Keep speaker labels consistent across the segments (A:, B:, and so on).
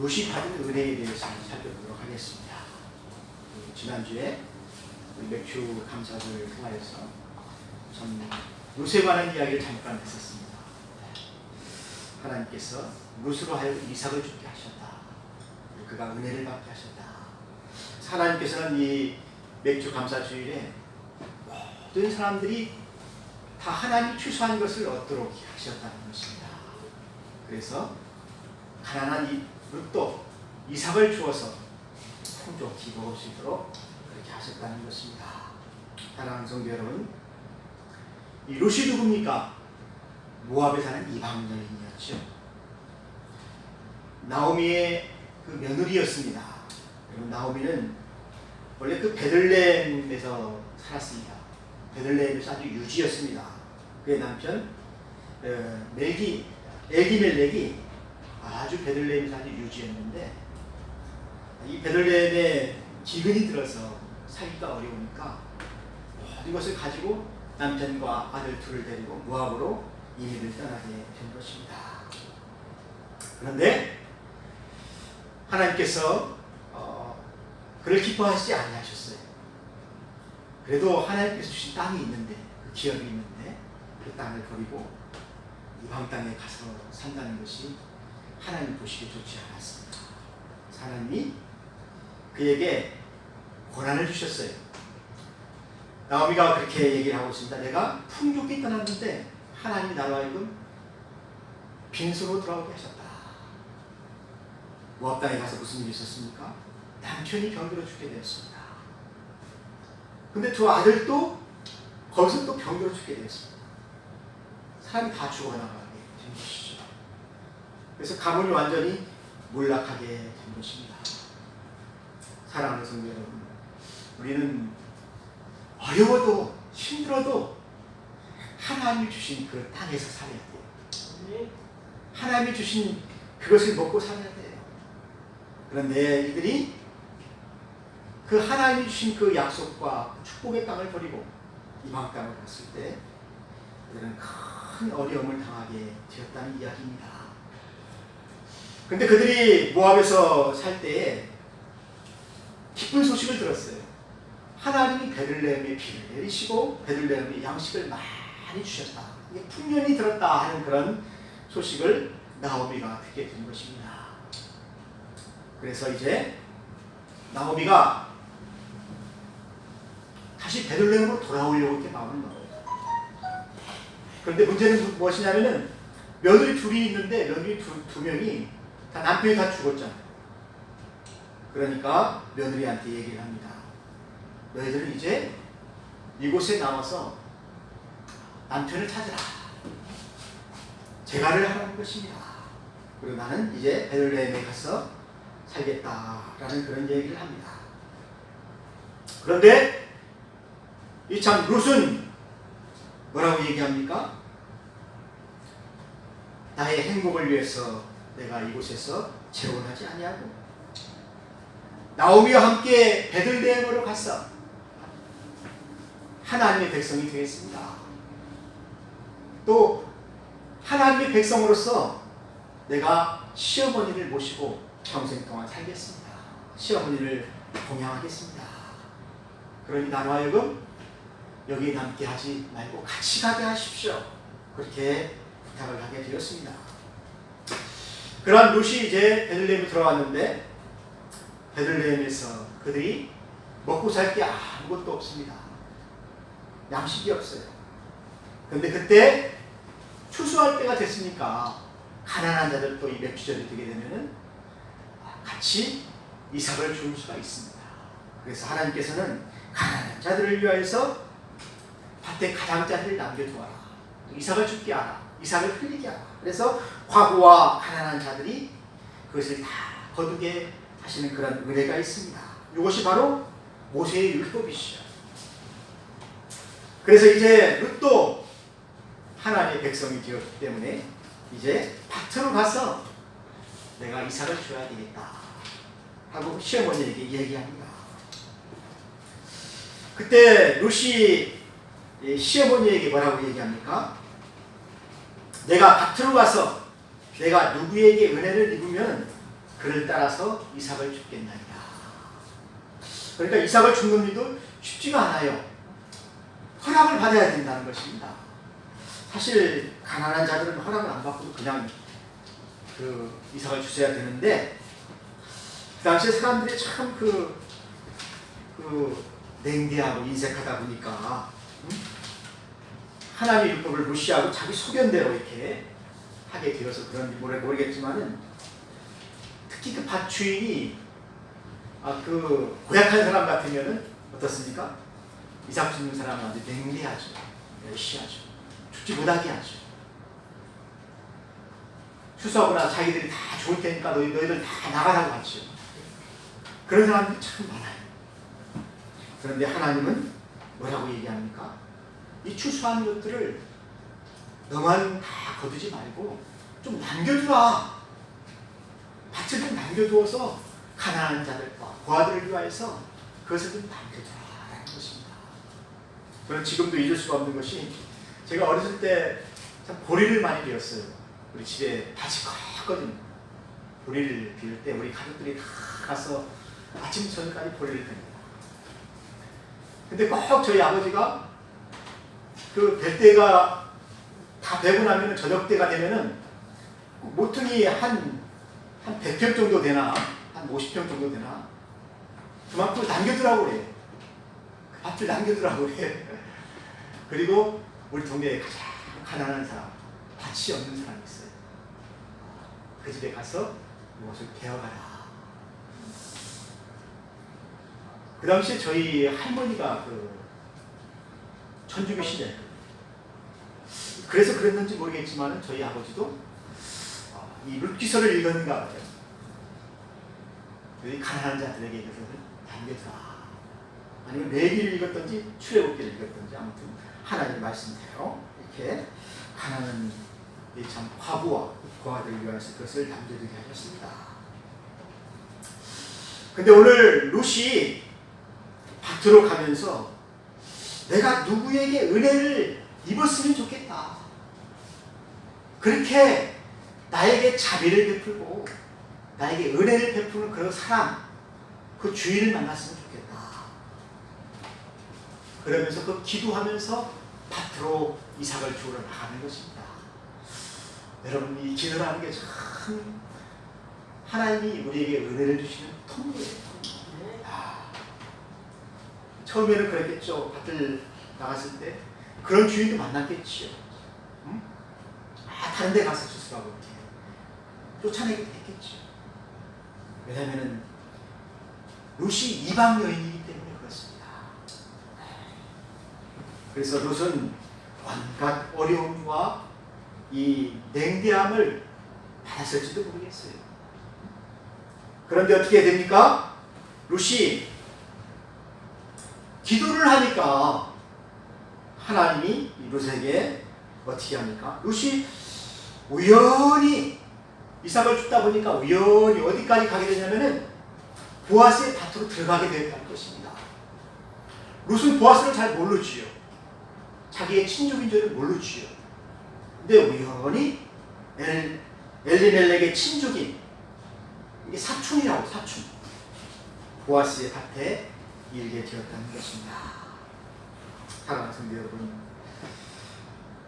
A: 룻이 받은 은혜에 대해서 살펴보도록 하겠습니다. 지난주에 우리 맥주 감사절을 통하여서 참 룻에 관한 이야기를 잠깐 했었습니다. 하나님께서 룻으로 하여금 이삭을 죽게 하셨다. 그가 은혜를 받게 하셨다. 하나님께서는 이 맥주 감사주일에 모든 사람들이 다 하나님이 추수한 것을 얻도록 하셨다는 것입니다. 그래서 가난한 이 룻도 이삭을 주어서 풍족히 먹을 수 있도록 그렇게 하셨다는 것입니다. 사랑하는 성도 여러분, 이 룻이 누굽니까? 모압에 사는 이방 여인이었죠. 나오미의 그 며느리였습니다. 여러분, 나오미는 원래 그 베들레헴에서 살았습니다. 베들레헴에서 아주 유지였습니다. 그의 남편 엘기멜렉이 아주 베들레헴에서 아주 유지였는데, 이 베들레헴에 기근이 들어서 살기가 어려우니까 모든 것을 가지고 남편과 아들 둘을 데리고 모압으로 이민을 떠나게 된 것입니다. 그런데 하나님께서 그를 기뻐하시지 아니하셨어요. 그래도 하나님께서 주신 땅이 있는데, 그 기업이 있는데 그 땅을 버리고 이방 땅에 가서 산다는 것이 하나님 보시기에 좋지 않았습니다. 하나님이 그에게 고난을 주셨어요. 나오미가 그렇게 얘기를 하고 있습니다. 내가 풍족히 떠났는데 하나님이 나로 하여금 빈손으로 돌아오게 하셨다. 모압 땅에 가서 무슨 일이 있었습니까? 남편이 병들어 죽게 되었습니다. 근데 두 아들도 거기서 또 병들어 죽게 되었습니다. 사람이 다 죽어나가게 된 것이죠. 그래서 가문이 완전히 몰락하게 된 것입니다. 사랑하는 성도 여러분, 우리는 어려워도 힘들어도 하나님이 주신 그 땅에서 살아야 돼요. 하나님이 주신 그것을 먹고 살아야 돼요. 그런데 이들이 그 하나님이 주신 그 약속과 축복의 땅을 버리고 이방 땅을 갔을 때 그들은 큰 어려움을 당하게 되었다는 이야기입니다. 그런데 그들이 모압에서 살 때에 기쁜 소식을 들었어요. 하나님이 베들레헴에 비를 내리시고 베들레헴에 양식을 많이 주셨다. 이게 풍년이 들었다 하는 그런 소식을 나오미가 듣게 된 것입니다. 그래서 이제 나오미가 다시 베들레헴으로 돌아오려고 이렇게 마음을 먹어요. 그런데 문제는 무엇이냐면은 며느리 둘이 있는데 며느리 두 명이 다 남편이 다 죽었잖아요. 그러니까 며느리한테 얘기를 합니다. 너희들은 이제 이곳에 나와서 남편을 찾으라. 재가를 하라는 것입니다. 그리고 나는 이제 베들레헴에 가서 살겠다라는 그런 얘기를 합니다. 그런데 이 참 룻은 뭐라고 얘기합니까? 나의 행복을 위해서 내가 이곳에서 재혼하지 아니하고 나오미와 함께 베들레헴으로 가서 하나님의 백성이 되겠습니다. 또 하나님의 백성으로서 내가 시어머니를 모시고 평생 동안 살겠습니다. 시어머니를 봉양하겠습니다. 그러니 나로 하여금 여기 남게 하지 말고 같이 가게 하십시오. 그렇게 부탁을 하게 되었습니다. 그러한 룻이 이제 베들레헴에 들어왔는데 베들레헴에서 그들이 먹고 살 게 아무것도 없습니다. 양식이 없어요. 그런데 그때 추수할 때가 됐으니까 가난한 자들도 이 맥주절이 되게 되면은 같이 이삭을 줄 수가 있습니다. 그래서 하나님께서는 가난한 자들을 위하여서 밭에 가장자리를 남겨두어라. 이삭을 죽게 하라. 이삭을 흘리게 하라. 그래서 과부와 가난한 자들이 그것을 다 거두게 하시는 그런 은혜가 있습니다. 이것이 바로 모세의 율법이시죠. 그래서 이제 룻도 하나님의 백성이 되었기 때문에 이제 밭으로 가서 내가 이삭을 줘야 되겠다 하고 시어머니에게 얘기합니다. 그때 룻이 시어머니에게 뭐라고 얘기합니까? 내가 밭으로 가서 내가 누구에게 은혜를 입으면 그를 따라서 이삭을 죽겠나이다. 그러니까 이삭을 죽는 일도 쉽지가 않아요. 허락을 받아야 된다는 것입니다. 사실 가난한 자들은 허락을 안 받고도 그냥 그 이삭을 주셔야 되는데, 그 당시에 사람들이 참 냉대하고 인색하다 보니까 하나님의 율법을 무시하고 자기 소견대로 이렇게 하게 되어서 그런지 모르겠지만은, 특히 그 밭 주인이 그 고약한 사람 같으면은 어떻습니까? 이삭 주는 사람은 아주 냉대하죠. 멸시하죠. 죽지 못하게 하죠. 추수하거나 자기들이 다 좋을 테니까 너희들 다 나가라고 하죠. 그런 사람들이 참 많아요. 그런데 하나님은 뭐라고 얘기합니까? 이 추수한 것들을 너만 다 거두지 말고 좀 남겨두라. 밭을 좀 남겨두어서 가난한 자들과 고아들을 위하여서 그것을 좀 남겨두라라는 것입니다. 저는 지금도 잊을 수가 없는 것이, 제가 어렸을 때 참 보리를 많이 비웠어요. 우리 집에 밭이 컸거든요. 보리를 비울 때 우리 가족들이 다 가서 아침 저녁까지 보리를 빕니다. 근데 꼭 저희 아버지가 그 뵐 때가 다 베고 나면 저녁 때가 되면은 모퉁이 한 100평 정도 되나 한 50평 정도 되나 그만큼 남겨두라고 그래요. 그 밭을 남겨두라고 그래요. 그리고 우리 동네에 가장 가난한 사람, 밭이 없는 사람이 있어요. 그 집에 가서 무엇을 베어가라. 그 당시에 저희 할머니가 천주교시대. 그래서 그랬는지 모르겠지만 저희 아버지도 이 룻기서를 읽었는가 봐요. 이 가난한 자들에게 이것을 남겨두라. 아니면 레위기를 읽었던지 출애굽기를 읽었던지, 아무튼 하나님의 말씀대로 이렇게 가난한 참 과부와 고아들을 위해서 그것을 남겨두게 하셨습니다. 근데 오늘 룻이 밭으로 가면서 내가 누구에게 은혜를 입었으면 좋겠다. 그렇게 나에게 자비를 베풀고 나에게 은혜를 베푸는 그런 사람, 그 주인을 만났으면 좋겠다. 그러면서 그 기도하면서 밭으로 이삭을 주우러 나가는 것입니다. 여러분, 이 기도라는 게 참 하나님이 우리에게 은혜를 주시는 통로예요. 처음에는 그랬겠죠. 밭을 나갔을 때 그런 주인도 만났겠지요. 응? 다른 데 가서 주스라고 이렇게 쫓아내기도 했겠죠. 왜냐하면 룻이 이방 여인이기 때문에 그렇습니다. 그래서 룻은 온갖 어려움과 이 냉대함을 받았을지도 모르겠어요. 그런데 어떻게 됩니까? 룻이 기도를 하니까 하나님이 룻에게 어떻게 합니까? 룻이 우연히 이삭을 줍다 보니까 우연히 어디까지 가게 되냐면은 보아스의 밭으로 들어가게 되었다는 것입니다. 룻은 보아스를 잘 모르지요. 자기의 친족인 줄을 모르지요. 근데 우연히 엘리멜렉의 친족인, 이게 사촌이라고, 사촌, 보아스의 밭에 일게 되었다는 것입니다. 사랑하는 성도 여러분,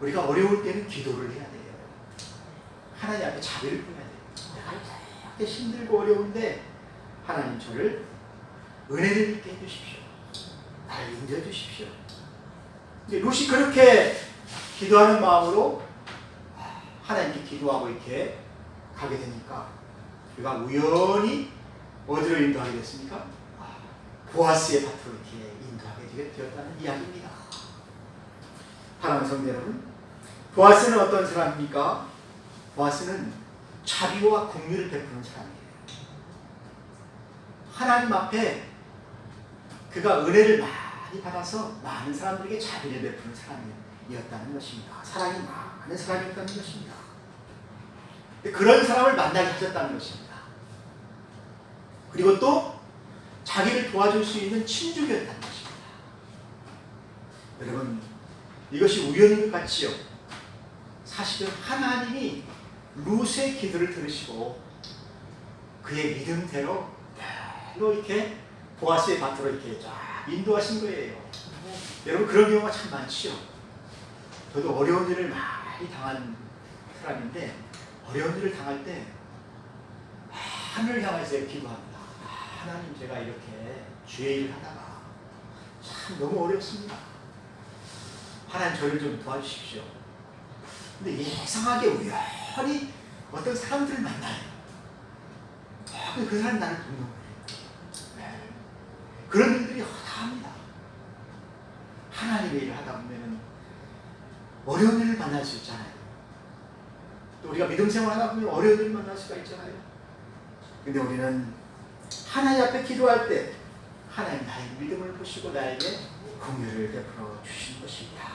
A: 우리가 어려울 때는 기도를 해야 돼요. 하나님 앞에 자비를 구해야 돼요. 내가 이렇게 힘들고 어려운데 하나님 저를 은혜를 있게 해주십시오. 나를 인도해 주십시오. 근데 룻이 그렇게 기도하는 마음으로 하나님께 기도하고 이렇게 가게 되니까 그가 우연히 어디로 인도하게 됐습니까? 보아스의 밭으로 이렇게 인도하게 되었다는 이야기입니다. 사랑하는 성도 여러분, 보아스는 어떤 사람입니까? 보아스는 자비와 긍휼을 베푸는 사람이에요. 하나님 앞에 그가 은혜를 많이 받아서 많은 사람들에게 자비를 베푸는 사람이었다는 것입니다. 사랑이 많은 사람이었다는 것입니다. 그런 사람을 만나게 하셨다는 것입니다. 그리고 또 자기를 도와줄 수 있는 친족이었다는 것입니다. 여러분, 이것이 우연인 것 같지요? 사실은 하나님이 룻의 기도를 들으시고 그의 믿음대로 로 이렇게 보아스의 밭으로 이렇게 쫙 인도하신 거예요. 여러분 그런 경우가 참 많지요. 저도 어려운 일을 많이 당한 사람인데 어려운 일을 당할 때 하늘을 향해서 기도합니다. 하나님 제가 이렇게 주의 일을 하다가 참 너무 어렵습니다. 하나님 저를 좀 도와주십시오. 근데 예상하게 우연히 어떤 사람들을 만나요. 그 사람이 나를 돕는 거예요. 그런 일들이 허다합니다. 하나님의 일을 하다 보면 어려운 일을 만날 수 있잖아요. 또 우리가 믿음 생활 하다 보면 어려운 일을 만날 수가 있잖아요. 근데 우리는 하나님 앞에 기도할 때 하나님 나의 믿음을 보시고 나에게 긍휼을 베풀어 주신 것입니다.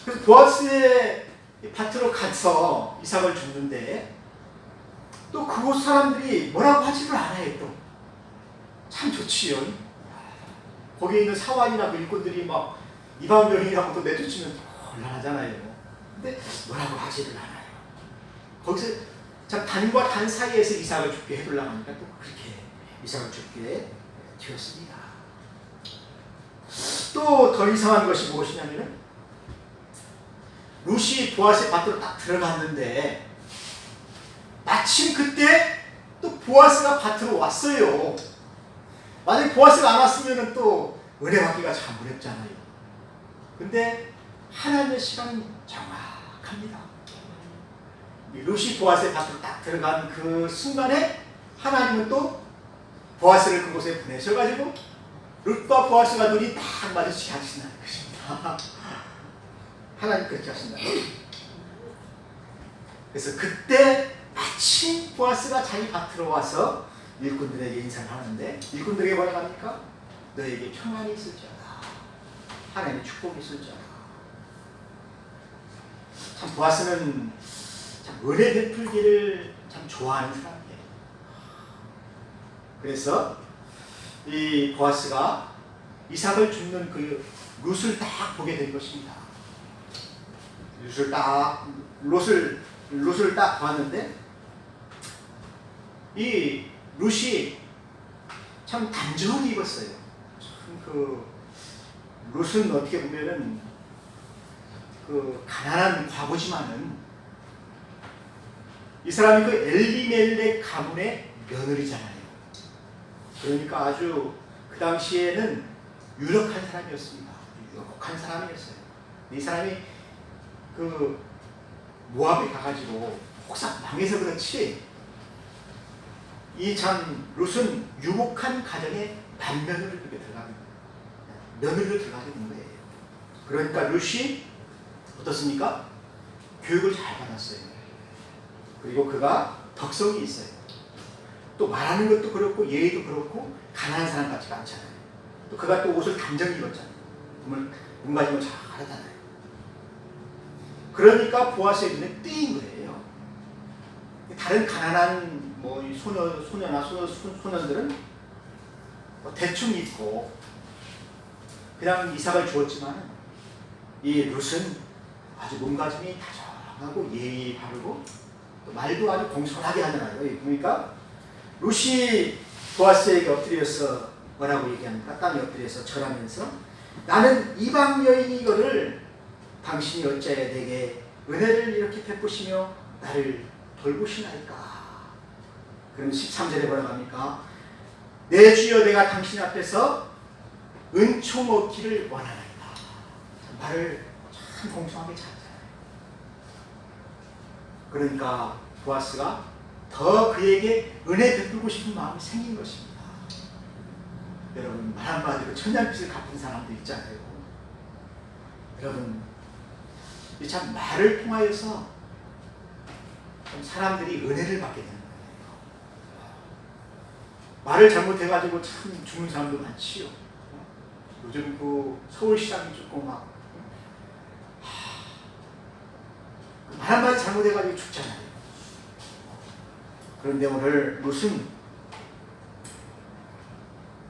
A: 그래서 보아스의 밭으로 가서 이삭을 줍는데 또 그곳 사람들이 뭐라고 하지를 않아요. 또 참 좋지요. 거기에 있는 사환이나 그 일꾼들이 막 이방 여인이라고 또 내쫓으면 곤란하잖아요. 근데 뭐라고 하지를 않아요. 거기서 참 단과 단 사이에서 이삭을 죽게 해둘라고 하니까 또 그렇게 이삭을 죽게 되었습니다. 또 더 이상한 것이 무엇이냐면 룻이 보아스의 밭으로 딱 들어갔는데 마침 그때 또 보아스가 밭으로 왔어요. 만약에 보아스가 안 왔으면 또 은혜 받기가 참 어렵잖아요. 근데 하나님의 시간은 정확합니다. 룻이 보아스의 밭으로 딱 들어간 그 순간에 하나님은 또 보아스를 그곳에 보내셔가지고 룻과 보아스가 눈이 딱 마주치게 하신다는 것입니다. 하나님 그렇게 하신다. 그래서 그때 마침 보아스가 자기 밭으로 와서 일꾼들에게 인사를 하는데 일꾼들에게 뭐라고 합니까? 너에게 평안이 있을지어다. 하나님의 축복이 있을지어다. 참 보아스는 참 은혜 베풀기를 참 좋아하는 사람이에요. 그래서 이 보아스가 이삭을 줍는 그 룻을 딱 보게 된 것입니다. 룻을 딱 봤는데 이 룻이 참 단정히 입었어요. 참 그 룻은 어떻게 보면은 그 가난한 과부지만은 이 사람이 그 엘리멜렉 가문의 며느리잖아요. 그러니까 아주 그 당시에는 유력한 사람이었습니다. 유력한 사람이었어요. 이 사람이 그 모압에 가가지고 혹사 망해서 그렇지 이 참 룻은 유복한 가정에 반면으로 이렇게 들어가는 며느리로 들어가는 거예요. 그러니까 룻이 어떻습니까? 교육을 잘 받았어요. 그리고 그가 덕성이 있어요. 또 말하는 것도 그렇고 예의도 그렇고 가난한 사람 같지가 않잖아요. 또 그가 또 옷을 단정히 입었잖아요. 몸가짐을 잘 하잖아요. 그러니까 보아스의 눈에 띄인 거예요. 다른 가난한 뭐 소녀나 소년들은 뭐 대충 입고 그냥 이삭을 주었지만 이 룻은 아주 몸가짐이 다정하고 예의 바르고 또 말도 아주 공손하게 하잖아요. 그러니까 룻이 보아스에게 엎드려서 뭐라고 얘기합니까? 땅에 엎드려서 절하면서 나는 이방 여인이거를 당신이 어찌하여 내게 은혜를 이렇게 베푸시며 나를 돌보시나이까. 그럼 13절에 뭐라고 합니까? 내 주여 내가 당신 앞에서 은총 얻기를 원하나이다. 말을 참 공손하게 잘하잖아요. 그러니까 보아스가 더 그에게 은혜 베풀고 싶은 마음이 생긴 것입니다. 여러분 말 한마디로 천냥빚을 갚은 사람도 있잖아요. 여러분 참 말을 통하여서 좀 사람들이 은혜를 받게 되는 거예요. 말을 잘못해가지고 참 죽는 사람도 많지요. 요즘 그 서울시장이 죽고 막 말 한마디 잘못해가지고 죽잖아요. 그런데 오늘 룻은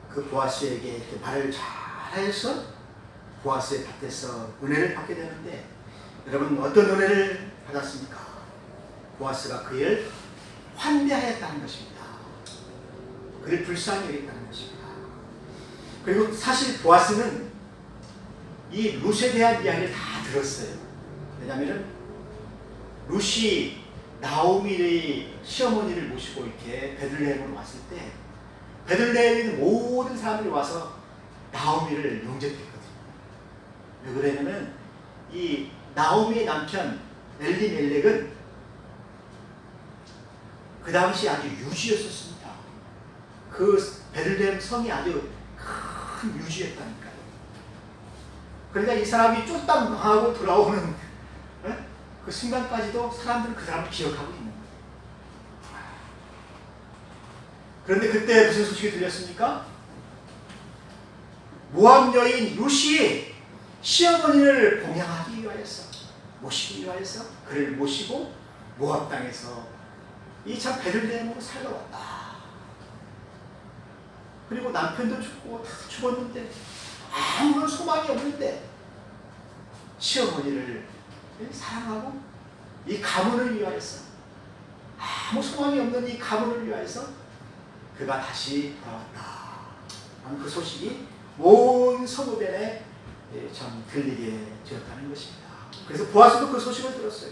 A: 그 보아스에게 이렇게 말을 잘해서 보아스의 밭에서 은혜를 받게 되는데 여러분 어떤 은혜를 받았습니까? 보아스가 그를 환대하였다는 것입니다. 그를 불쌍히 여겼다는 것입니다. 그리고 사실 보아스는 이 룻에 대한 이야기를 다 들었어요. 왜냐하면 룻이 나오미의 시어머니를 모시고 이렇게 베들레헴으로 왔을 때 베들레헴에 있는 모든 사람들이 와서 나오미를 영접했거든요. 왜 그러냐면 이 나오미의 남편 엘리멜렉은 그 당시 아주 유지였었습니다. 그 베들레헴 성이 아주 큰 유지였다니까요. 그러니까 이 사람이 쫓다 망하고 돌아오는 그 순간까지도 사람들은 그 사람을 기억하고 있는 거예요. 그런데 그때 무슨 소식이 들렸습니까? 모압 여인 룻이 시어머니를 봉양하기 위하여서 모시기 위하여서 그를 모시고 모압 땅에서 이 참 베들레헴으로 살아왔다. 그리고 남편도 죽고 다 죽었는데 아무런 소망이 없는데 시어머니를 사랑하고 이 가문을 위하여서 아무 소망이 없는 이 가문을 위하여서 그가 다시 돌아왔다. 그 소식이 온 성읍에 참 들리게 되었다는 것입니다. 그래서 보아스도 그 소식을 들었어요.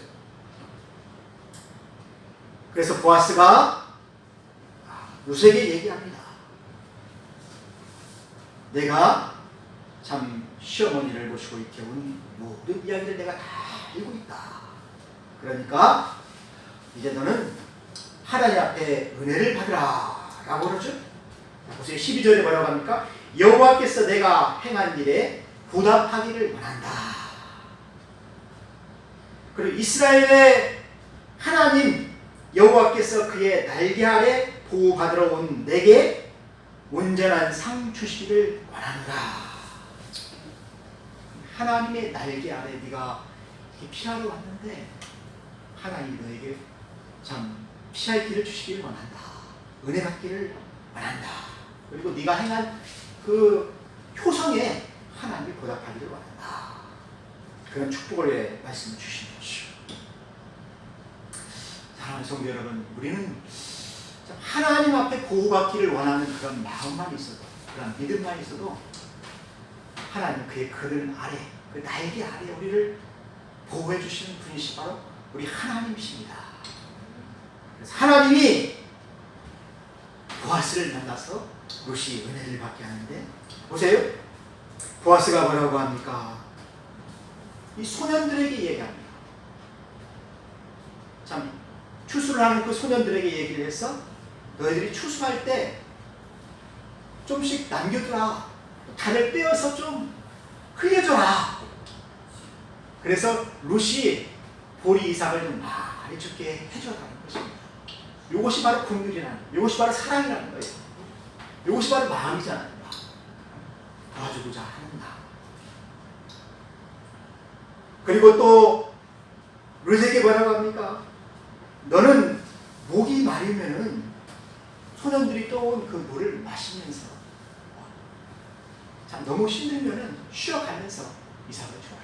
A: 그래서 보아스가 룻에게 얘기합니다. 내가 참 시어머니를 모시고 이렇게 온 모든 이야기를 내가 다 알고 있다. 그러니까 이제 너는 하나님 앞에 은혜를 받으라 라고 그러죠. 보세요. 12절에 뭐라고 합니까? 여호와께서 내가 행한 일에 보답하기를 원한다. 그리고 이스라엘의 하나님 여호와께서 그의 날개 아래 보호받으러 온 내게 온전한 상 주시기를 원한다. 하나님의 날개 아래 네가 피하러 왔는데 하나님이 너에게 참 피할 길을 주시기를 원한다. 은혜 받기를 원한다. 그리고 네가 행한 그 효성에 하나님이 보답하기를 원한다. 그런 축복을 말씀을 주신 것이죠. 사랑하는 성도 여러분, 우리는 하나님 앞에 보호받기를 원하는 그런 마음만 있어도, 그런 믿음만 있어도 하나님 그의 그늘 아래, 그 날개 아래 우리를 보호해 주시는 분이시 바로 우리 하나님이십니다. 그래서 하나님이 보아스를 만나서 룻이 은혜를 받게 하는데, 보세요. 보아스가 뭐라고 합니까? 이 소년들에게 얘기합니다. 참 추수를 하는 그 소년들에게 얘기를 해서 너희들이 추수할 때 좀씩 남겨두라. 단을 떼어서 좀 흘려줘라. 그래서 룻이 보리 이삭을 좀 많이 죽게 해줘라는 것입니다. 이것이 바로 긍휼이라는, 이것이 바로 사랑이라는 거예요. 이것이 바로 마음이잖아요. 도와주고자 하는 마음. 그리고 또 룻에게 뭐라고 합니까? 너는 목이 마르면은 소년들이 떠온 그 물을 마시면서, 참 너무 힘들면은 쉬어가면서 이삭을 줘라.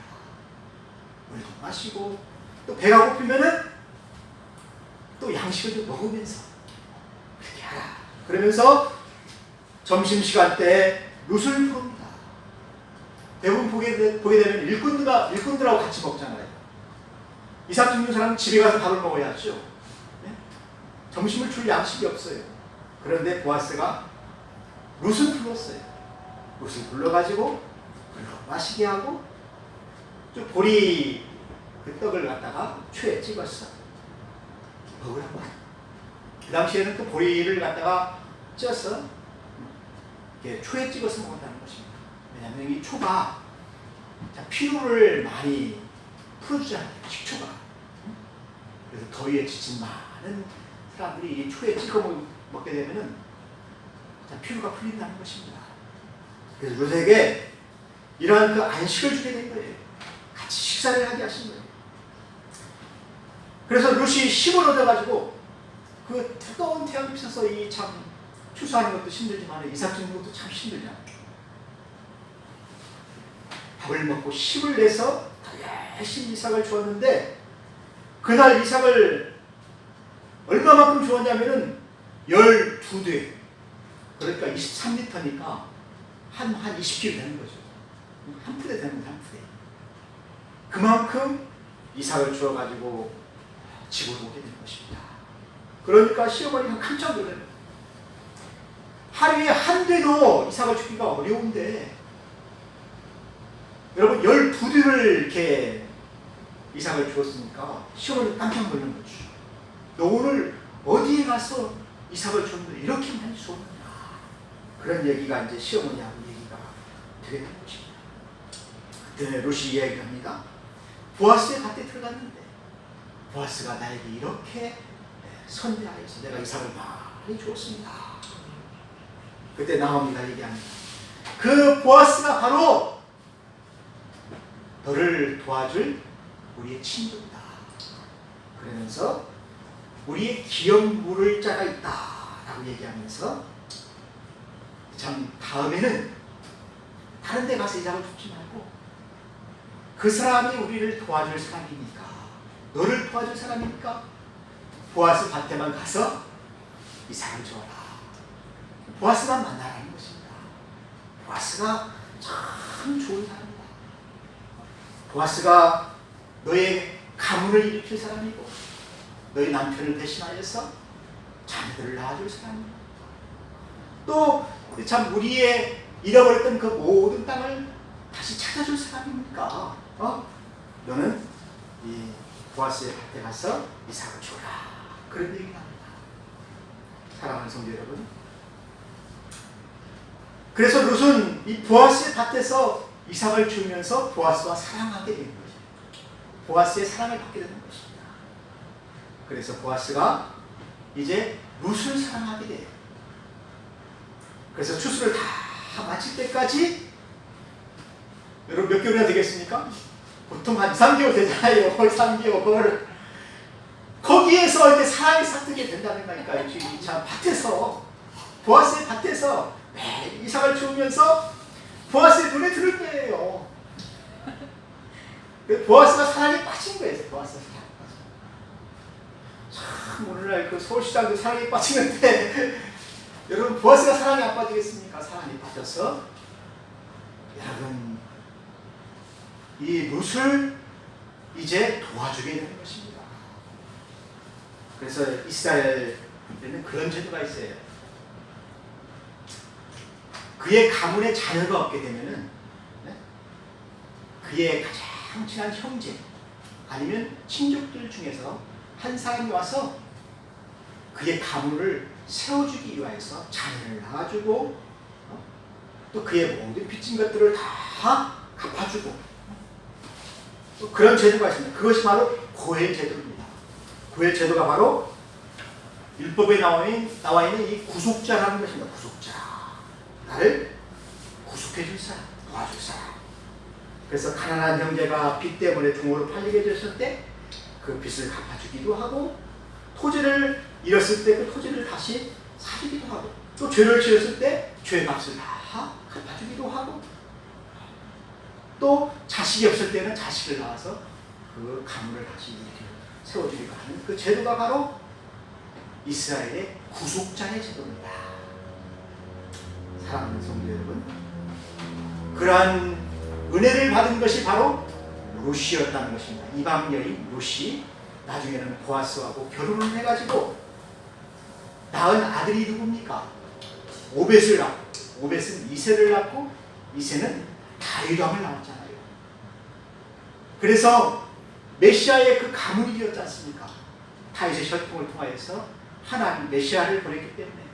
A: 물도 마시고 또 배가 고프면은 또 양식을 좀 먹으면서 그렇게 하라. 그러면서 점심시간 때 룻을 부릅니다. 대부분 보게 되면 일꾼들하고 같이 먹잖아요. 이삭 죽는 사람은 집에 가서 밥을 먹어야죠. 네? 점심을 줄 양식이 없어요. 그런데 보아스가 룻을 불렀어요. 룻을 불러가지고 물로 마시게 하고 좀 보리 그 떡을 갖다가 추에 찍었어. 먹으라고. 그 당시에는 또 보리를 갖다가 쪄서 이렇게 초에 찍어서 먹었다는 것입니다. 왜냐하면 이 초가 피로를 많이 풀어주잖아요. 식초가. 그래서 더위에 지친 많은 사람들이 이 초에 찍어 먹게 되면은 피로가 풀린다는 것입니다. 그래서 룻에게 이러한 그 안식을 주게 된 거예요. 같이 식사를 하게 하신 거예요. 그래서 룻이 힘을 얻어가지고 그 뜨거운 태양 밑에서 이 참 추수하는 것도 힘들지만 이삭 짓는 것도 참 힘들잖아요. 밥을 먹고 힘을 내서 열심히 이삭을 주었는데 그날 이삭을 얼마만큼 얼마만큼 주었냐면은 12대. 그러니까 23리터니까 한 20kg 되는 거죠. 한 푸대 되는 거죠, 한 푸대. 그만큼 이삭을 주어가지고 집으로 오게 된 것입니다. 그러니까 시어머니가 깜짝 놀라요. 하루에 한 대도 이삭을 주기가 어려운데, 여러분 12대를 이렇게 이삭을 주었으니까 시어머니가 깜짝 놀란 거죠. 너 오늘 어디에 가서 이삭을 줬는데 이렇게 많이 주었느냐. 그런 얘기가 이제 시어머니하고 얘기가 되게 된 것입니다. 그때 룻이 이야기합니다. 보아스의 밭에 들어갔는데 보아스가 나에게 이렇게 선대하여서 내가 이삭을 많이 주었습니다. 그때 나오미가 얘기합니다. 그 보아스가 바로 너를 도와줄 우리의 친구다. 그러면서 우리의 기억 물을 자가 있다 라고 얘기하면서 참 다음에는 다른 데 가서 이삭을 줍지 말고 그 사람이 우리를 도와줄 사람이니까, 너를 도와줄 사람이니까 보아스 밭에만 가서 이삭을 줘라. 보아스만 만나라는 것입니다. 보아스가 참 좋은 사람이다. 보아스가 너의 가문을 일으킬 사람이고 너희 남편을 대신하여서 자녀들을 낳아줄 사람이고 또 참 우리의 잃어버렸던 그 모든 땅을 다시 찾아줄 사람이니까 너는 이 보아스의 밭에 가서 이삭을 줘라. 그런 얘기를 합니다. 사랑하는 성도 여러분, 그래서 룻은 이 보아스의 밭에서 이삭을 주면서 보아스와 사랑하게 된 거죠. 보아스의 사랑을 받게 되는 것입니다. 그래서 보아스가 이제 룻을 사랑하게 돼요. 그래서 추수를 다 마칠 때까지, 여러분 몇 개월이나 되겠습니까? 보통 한 2, 3개월 되잖아요. 거의 3개월. 거기에서 이제 사랑이 싹트게 된다는 거니까 참 밭에서, 보아스의 밭에서 매일 이삭을 주우면서 보아스의 눈에 들을 거예요. 보아스가 사랑에 빠진 거예요. 보아스가 사랑에 빠진. 참 오늘날 그 서울시장도 사랑에 빠지는데 여러분 보아스가 사랑에 안 빠지겠습니까? 사랑에 빠져서 여러분 이 룻을 이제 도와주게 되는 것입니다. 그래서 이스라엘에는 그런 제도가 있어요. 그의 가문에 자녀가 없게 되면은 그의 가장 친한 형제 아니면 친족들 중에서 한 사람이 와서 그의 가문을 세워주기 위하여서 자녀를 낳아주고 또 그의 모든 빚진 것들을 다 갚아주고 또 그런 제도가 있습니다. 그것이 바로 고엘 제도입니다. 고엘 제도가 바로 율법에 나와 있는 이 구속자라는 것입니다. 구속자. 나를 구속해줄 사람, 도와줄 사람. 그래서 가난한 형제가 빚 때문에 종으로 팔리게 됐을 때 그 빚을 갚아주기도 하고, 토지를 잃었을 때 그 토지를 다시 사주기도 하고, 또 죄를 지었을 때 죄값을 다 갚아주기도 하고, 또 자식이 없을 때는 자식을 낳아서 그 가문을 다시 이렇게 세워주기도 하는 그 제도가 바로 이스라엘의 구속자의 제도입니다. 사랑하는 성도 여러분, 그러한 은혜를 받은 것이 바로 룻이었다는 것입니다. 이방 여인 룻이 나중에는 보아스하고 결혼을 해가지고 낳은 아들이 누굽니까? 오벳을 낳고, 오벳은 이새를 낳고, 이새는 다윗왕을 낳았잖아요. 그래서 메시아의 그 가문이 되었지 않습니까? 다윗의 혈통을 통하여서 하나님 메시아를 보냈기 때문에.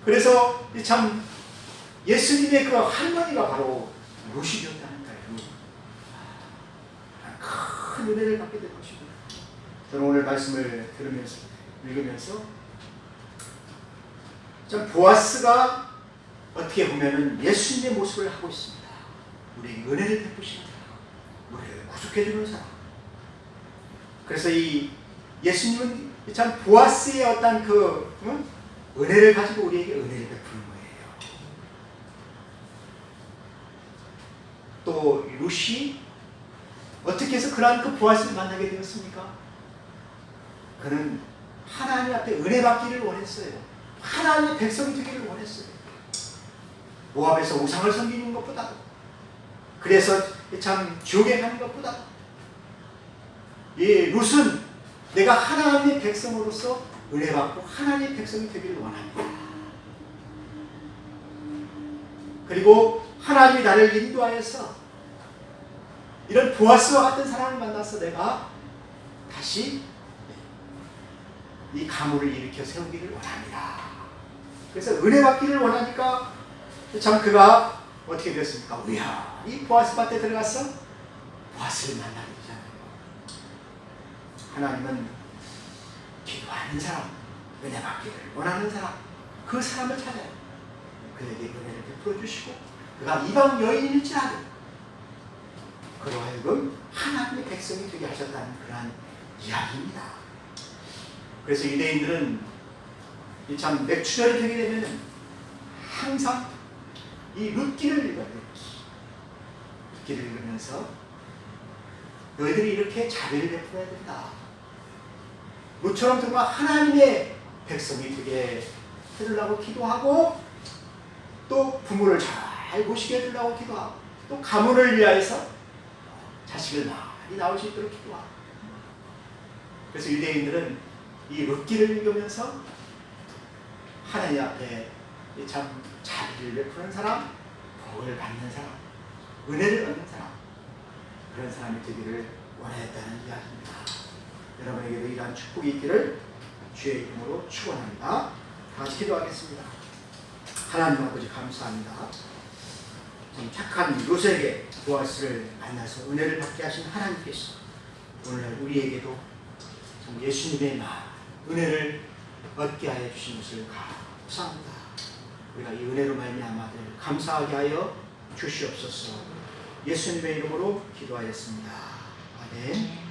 A: 그래서 참 예수님의 그 할머니가 바로 룻이 되었다는 거예요. 큰 은혜를 받게 된 것입니다. 저는 오늘 말씀을 들으면서 읽으면서 참 보아스가 어떻게 보면은 예수님의 모습을 하고 있습니다. 우리에게 은혜를 베푸시는 사람, 우리를 구속해주는 사람. 그래서 이 예수님은 참 보아스의 어떤 그 은혜를 가지고 우리에게 은혜를 베푸는 거예요. 또 룻이 어떻게 해서 그러한 그 보아스를 만나게 되었습니까? 그는 하나님 앞에 은혜 받기를 원했어요. 하나님의 백성이 되기를 원했어요. 모압에서 우상을 섬기는 것보다도, 그래서 참 지옥에 가는 것보다도, 이 룻은 내가 하나님의 백성으로서 은혜 받고 하나님의 백성이 되기를 원합니다. 그리고 하나님이 나를 인도하여서 이런 보아스와 같은 사람을 만나서 내가 다시 이 가문을 일으켜 세우기를 원합니다. 그래서 은혜 받기를 원하니까 참 그가 어떻게 됐습니까? 우연히 보아스 밭에 들어가서 보아스를 만나게 되잖아요. 하나님은 기도하는 사람, 은혜 받기를 원하는 사람, 그 사람을 찾아요. 그에게 은혜를 베풀어 주시고 그가 이방 여인일지라도 그로 하여금 하나님의 백성이 되게 하셨다는 그러한 이야기입니다. 그래서 유대인들은 참 맥추절이 되게 되면 항상 이 룻기를 읽어요. 룻기를 읽으면서 너희들이 이렇게 자비를 베풀어야 된다. 룻처럼 정말 하나님의 백성이 되게 해달라고 기도하고, 또 부모를 잘 모시게 해달라고 기도하고, 또 가문을 위하여서 자식을 많이 낳을 수 있도록 기도하고. 그래서 유대인들은 이 룻기를 읽으면서 하나님 앞에 참 자비를 베푸는 사람, 복을 받는 사람, 은혜를 얻는 사람, 그런 사람이 되기를 원했다는 이야기입니다. 여러분에게도 이러한 축복이 있기를 주의 이름으로 축원합니다. 다 같이 기도하겠습니다. 하나님 아버지 감사합니다. 참 착한 룻에게 보아스를 만나서 은혜를 받게 하신 하나님께서 오늘날 우리에게도 참 예수님의 마음, 은혜를 얻게 하여 주신 것을 감사합니다. 우리가 이 은혜로 말미암아 감사하게 하여 주시옵소서. 예수님의 이름으로 기도하였습니다. 아멘.